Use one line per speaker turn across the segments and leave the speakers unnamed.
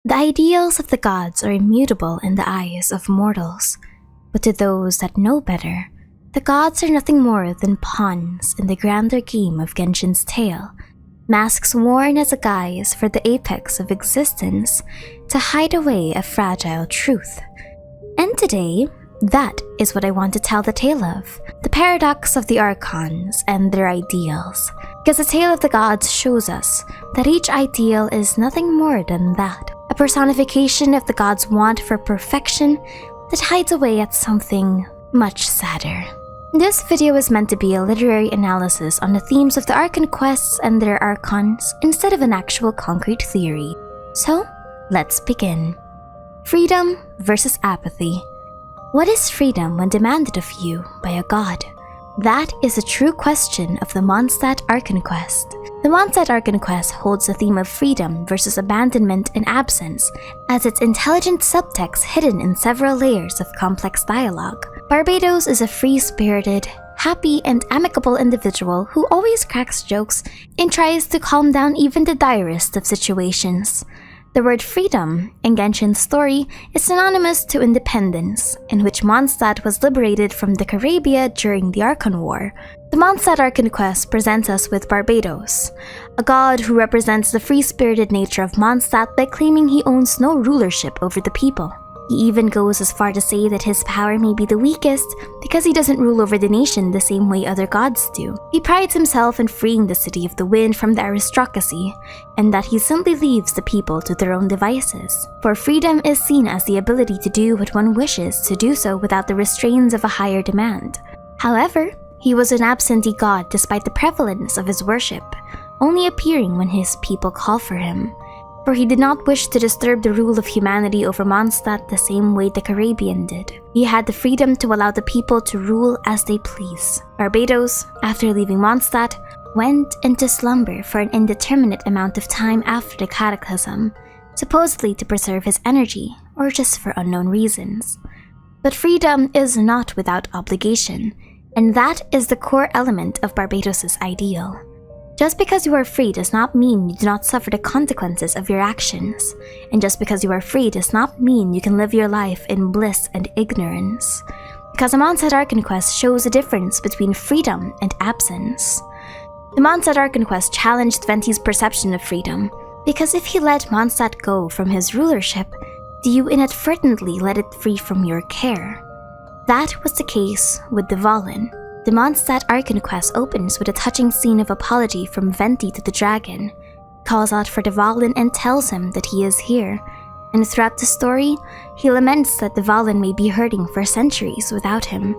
The ideals of the gods are immutable in the eyes of mortals, but to those that know better, the gods are nothing more than pawns in the grander game of Genshin's tale, masks worn as a guise for the apex of existence to hide away a fragile truth. And today, that is what I want to tell the tale of, the paradox of the Archons and their ideals, because the tale of the gods shows us that each ideal is nothing more than that, a personification of the gods' want for perfection that hides away at something much sadder. This video is meant to be a literary analysis on the themes of the Archon Quests and their Archons instead of an actual concrete theory. So, let's begin. Freedom versus apathy. What is freedom when demanded of you by a god? That is a true question of the Mondstadt Archon Quest. The Mondstadt Archon Quest holds the theme of freedom versus abandonment and absence as its intelligent subtext hidden in several layers of complex dialogue. Barbatos is a free-spirited, happy, and amicable individual who always cracks jokes and tries to calm down even the direst of situations. The word freedom in Genshin's story is synonymous to independence, in which Mondstadt was liberated from the Carabia during the Archon War. The Mondstadt Archon Quest presents us with Barbatos, a god who represents the free-spirited nature of Mondstadt by claiming he owns no rulership over the people. He even goes as far to say that his power may be the weakest because he doesn't rule over the nation the same way other gods do. He prides himself in freeing the City of the Wind from the aristocracy, and that he simply leaves the people to their own devices. For freedom is seen as the ability to do what one wishes to do so without the restraints of a higher demand. However, he was an absentee god despite the prevalence of his worship, only appearing when his people call for him. For he did not wish to disturb the rule of humanity over Mondstadt the same way the Caribbean did. He had the freedom to allow the people to rule as they please. Barbatos, after leaving Mondstadt, went into slumber for an indeterminate amount of time after the cataclysm, supposedly to preserve his energy, or just for unknown reasons. But freedom is not without obligation, and that is the core element of Barbatos' ideal. Just because you are free does not mean you do not suffer the consequences of your actions, and just because you are free does not mean you can live your life in bliss and ignorance. Because the Mondstadt Archon Quest shows a difference between freedom and absence. The Mondstadt Archon Quest challenged Venti's perception of freedom, because if he let Mondstadt go from his rulership, do you inadvertently let it free from your care? That was the case with the Valen. The Mondstadt Archon Quest opens with a touching scene of apology from Venti to the dragon. He calls out for the Valen and tells him that he is here, and throughout the story, he laments that the Valen may be hurting for centuries without him.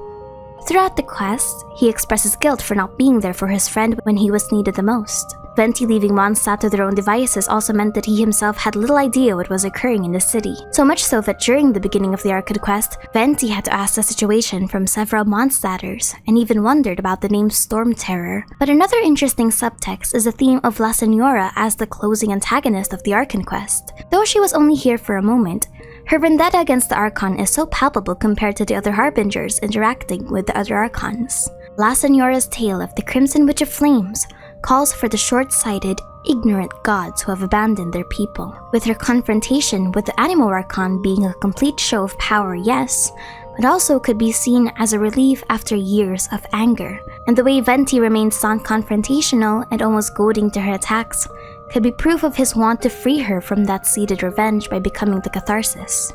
Throughout the quest, he expresses guilt for not being there for his friend when he was needed the most. Venti leaving Mondstadt to their own devices also meant that he himself had little idea what was occurring in the city. So much so that during the beginning of the Archon Quest, Venti had to ask the situation from several Mondstadters, and even wondered about the name Storm Terror. But another interesting subtext is the theme of La Senora as the closing antagonist of the Archon Quest. Though she was only here for a moment, her vendetta against the Archon is so palpable compared to the other Harbingers interacting with the other Archons. La Senora's tale of the Crimson Witch of Flames calls for the short-sighted, ignorant gods who have abandoned their people, with her confrontation with the Animo Archon being a complete show of power, yes, but also could be seen as a relief after years of anger. And the way Venti remains non-confrontational and almost goading to her attacks could be proof of his want to free her from that seeded revenge by becoming the catharsis.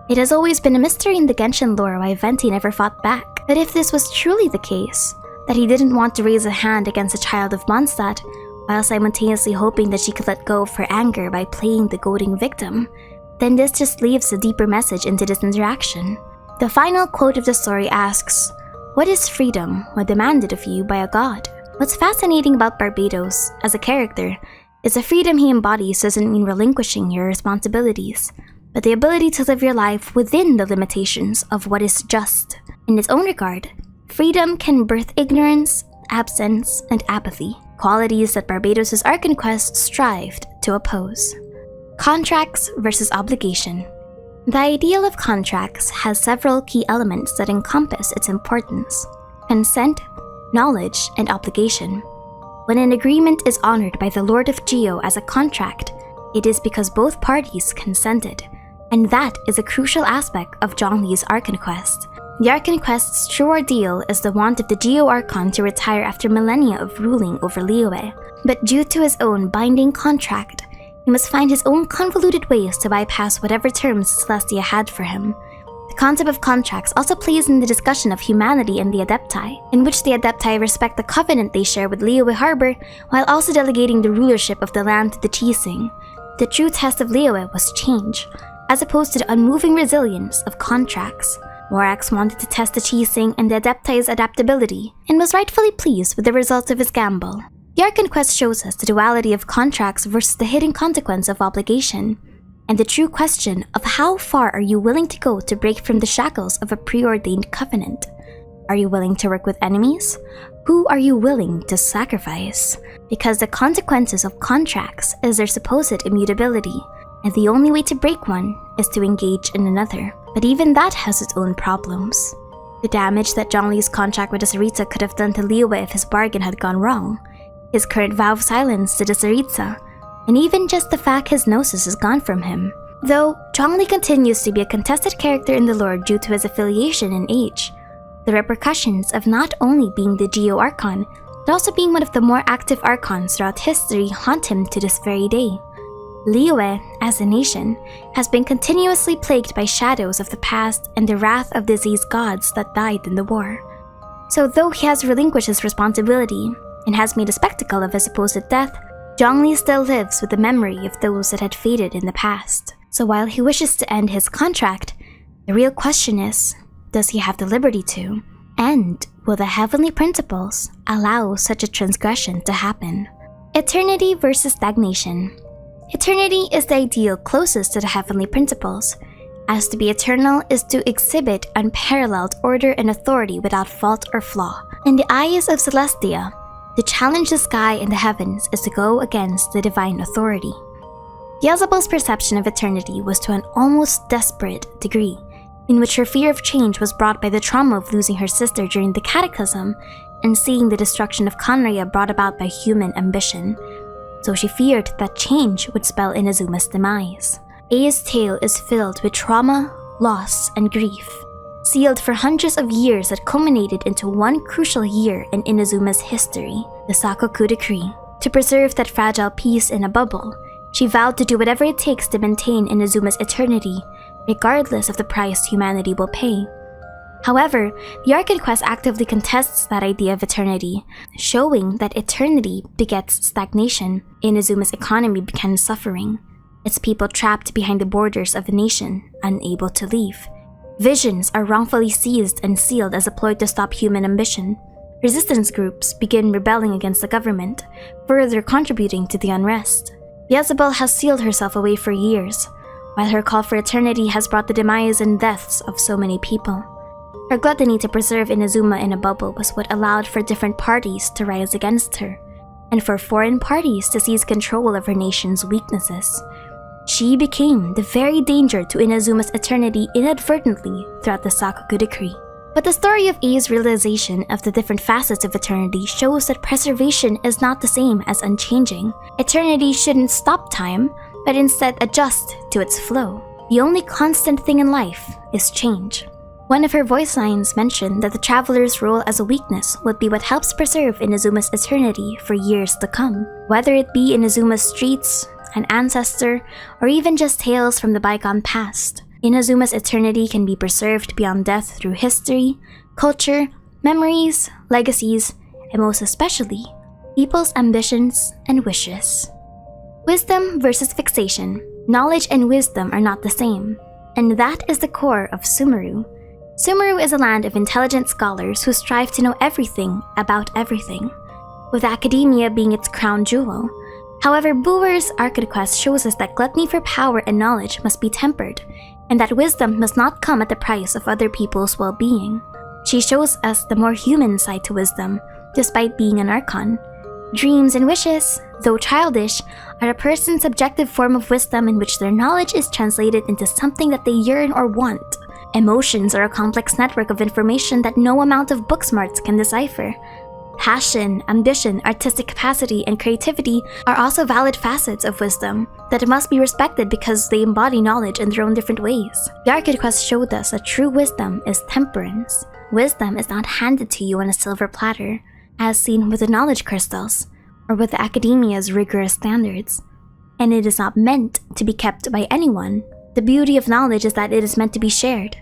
It has always been a mystery in the Genshin lore why Venti never fought back, but if this was truly the case, that he didn't want to raise a hand against a child of Mondstadt, while simultaneously hoping that she could let go of her anger by playing the goading victim, then this just leaves a deeper message into this interaction. The final quote of the story asks, "What is freedom when demanded of you by a god?" What's fascinating about Barbatos as a character is the freedom he embodies doesn't mean relinquishing your responsibilities, but the ability to live your life within the limitations of what is just. In its own regard, freedom can birth ignorance, absence, and apathy, qualities that Barbatos' Archon Quest strived to oppose. Contracts versus obligation. The ideal of contracts has several key elements that encompass its importance: consent, knowledge, and obligation. When an agreement is honored by the Lord of Geo as a contract, It is because both parties consented, and that is a crucial aspect of Zhongli's Archon Quest. The Archon Quest's true ordeal is the want of the Geo-Archon to retire after millennia of ruling over Liyue, but due to his own binding contract, he must find his own convoluted ways to bypass whatever terms Celestia had for him. The concept of contracts also plays in the discussion of humanity and the Adepti, in which the Adepti respect the covenant they share with Liyue Harbor while also delegating the rulership of the land to the Qixing. The true test of Liyue was change, as opposed to the unmoving resilience of contracts. Morax wanted to test the Qixing and the Adepti's adaptability, and was rightfully pleased with the results of his gamble. The Archon Quest shows us the duality of contracts versus the hidden consequence of obligation, and the true question of how far are you willing to go to break from the shackles of a preordained covenant. Are you willing to work with enemies? Who are you willing to sacrifice? Because the consequences of contracts is their supposed immutability, and the only way to break one is to engage in another. But even that has its own problems. The damage that Zhongli's contract with the Tsaritsa could have done to Liyue if his bargain had gone wrong, his current vow of silence to the Tsaritsa, and even just the fact his gnosis is gone from him. Though Zhongli continues to be a contested character in the lore due to his affiliation and age, the repercussions of not only being the Geo-Archon, but also being one of the more active Archons throughout history haunt him to this very day. Liyue, as a nation, has been continuously plagued by shadows of the past and the wrath of diseased gods that died in the war. So though he has relinquished his responsibility and has made a spectacle of his supposed death, Zhongli still lives with the memory of those that had faded in the past. So while he wishes to end his contract, the real question is, does he have the liberty to? And will the heavenly principles allow such a transgression to happen? Eternity versus stagnation. Eternity is the ideal closest to the heavenly principles, as to be eternal is to exhibit unparalleled order and authority without fault or flaw. In the eyes of Celestia, to challenge the sky and the heavens is to go against the divine authority. Beelzebub's perception of eternity was to an almost desperate degree, in which her fear of change was brought by the trauma of losing her sister during the Cataclysm and seeing the destruction of Khaenri'ah brought about by human ambition. So she feared that change would spell Inazuma's demise. Ei's tale is filled with trauma, loss, and grief, sealed for hundreds of years that culminated into one crucial year in Inazuma's history, the Sakoku Decree. To preserve that fragile peace in a bubble, she vowed to do whatever it takes to maintain Inazuma's eternity, regardless of the price humanity will pay. However, the Archon Quest actively contests that idea of eternity, showing that eternity begets stagnation. Inazuma's economy began suffering, its people trapped behind the borders of the nation, unable to leave. Visions are wrongfully seized and sealed as a ploy to stop human ambition. Resistance groups begin rebelling against the government, further contributing to the unrest. Beelzebub has sealed herself away for years, while her call for eternity has brought the demise and deaths of so many people. Her gluttony to preserve Inazuma in a bubble was what allowed for different parties to rise against her, and for foreign parties to seize control of her nation's weaknesses. She became the very danger to Inazuma's eternity inadvertently throughout the Sakoku Decree. But the story of Ei's realization of the different facets of eternity shows that preservation is not the same as unchanging. Eternity shouldn't stop time, but instead adjust to its flow. The only constant thing in life is change. One of her voice lines mentioned that the traveler's role as a weakness would be what helps preserve Inazuma's eternity for years to come. Whether it be Inazuma's streets, an ancestor, or even just tales from the bygone past, Inazuma's eternity can be preserved beyond death through history, culture, memories, legacies, and most especially, people's ambitions and wishes. Wisdom versus fixation. Knowledge and wisdom are not the same, and that is the core of Sumeru. Sumeru is a land of intelligent scholars who strive to know everything about everything, with academia being its crown jewel. However, Buer's Archon Quest shows us that gluttony for power and knowledge must be tempered, and that wisdom must not come at the price of other people's well-being. She shows us the more human side to wisdom, despite being an Archon. Dreams and wishes, though childish, are a person's subjective form of wisdom in which their knowledge is translated into something that they yearn or want. Emotions are a complex network of information that no amount of book smarts can decipher. Passion, ambition, artistic capacity, and creativity are also valid facets of wisdom that must be respected because they embody knowledge in their own different ways. The Archon Quests showed us that true wisdom is temperance. Wisdom is not handed to you on a silver platter, as seen with the knowledge crystals, or with the academia's rigorous standards. And it is not meant to be kept by anyone. The beauty of knowledge is that it is meant to be shared.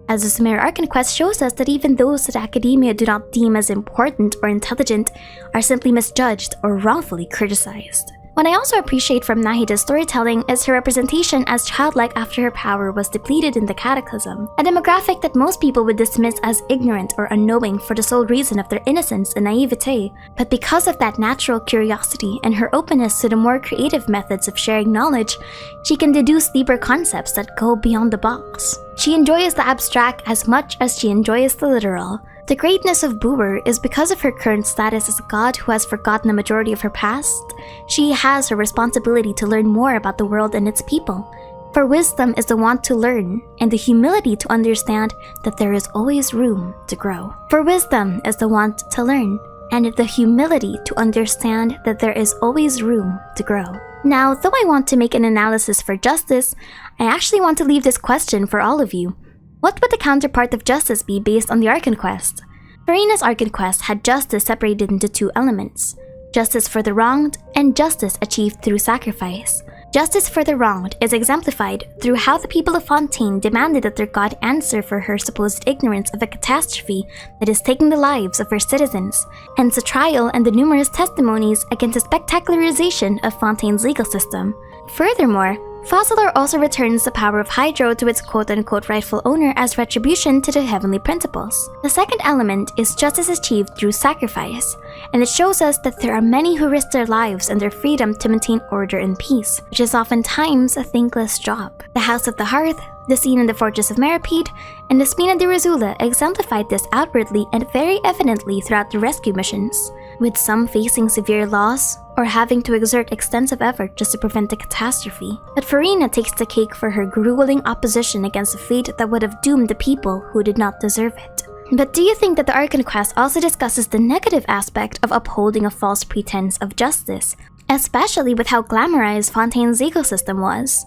As the Sumeru Archon Quest shows us that even those that academia do not deem as important or intelligent are simply misjudged or wrongfully criticized. What I also appreciate from Nahida's storytelling is her representation as childlike after her power was depleted in the Cataclysm, a demographic that most people would dismiss as ignorant or unknowing for the sole reason of their innocence and naivete. But because of that natural curiosity and her openness to the more creative methods of sharing knowledge, she can deduce deeper concepts that go beyond the box. She enjoys the abstract as much as she enjoys the literal. The greatness of Booer is because of her current status as a god who has forgotten the majority of her past. She has her responsibility to learn more about the world and its people. For wisdom is the want to learn, and the humility to understand that there is always room to grow. For wisdom is the want to learn, and the humility to understand that there is always room to grow. Now, though I want to make an analysis for justice, I actually want to leave this question for all of you. What would the counterpart of justice be based on the Archon Quest? Furina's Archon Quest had justice separated into two elements: justice for the wronged and justice achieved through sacrifice. Justice for the wronged is exemplified through how the people of Fontaine demanded that their god answer for her supposed ignorance of a catastrophe that is taking the lives of her citizens, hence the trial and the numerous testimonies against the spectacularization of Fontaine's legal system. Furthermore, Fossilor also returns the power of Hydro to its quote-unquote rightful owner as retribution to the heavenly principles. The second element is justice achieved through sacrifice, and it shows us that there are many who risk their lives and their freedom to maintain order and peace, which is oftentimes a thankless job. The House of the Hearth, the scene in the Fortress of Meripede, and the Spina de Rosula exemplified this outwardly and very evidently throughout the rescue missions, with some facing severe loss or having to exert extensive effort just to prevent the catastrophe. But Furina takes the cake for her grueling opposition against a fate that would have doomed the people who did not deserve it. But do you think that the Archon Quest also discusses the negative aspect of upholding a false pretense of justice, especially with how glamorized Fontaine's legal system was?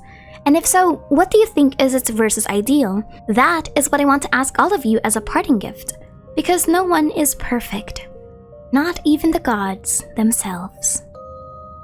And if so, what do you think is its versus ideal? That is what I want to ask all of you as a parting gift, because no one is perfect. Not even the gods themselves.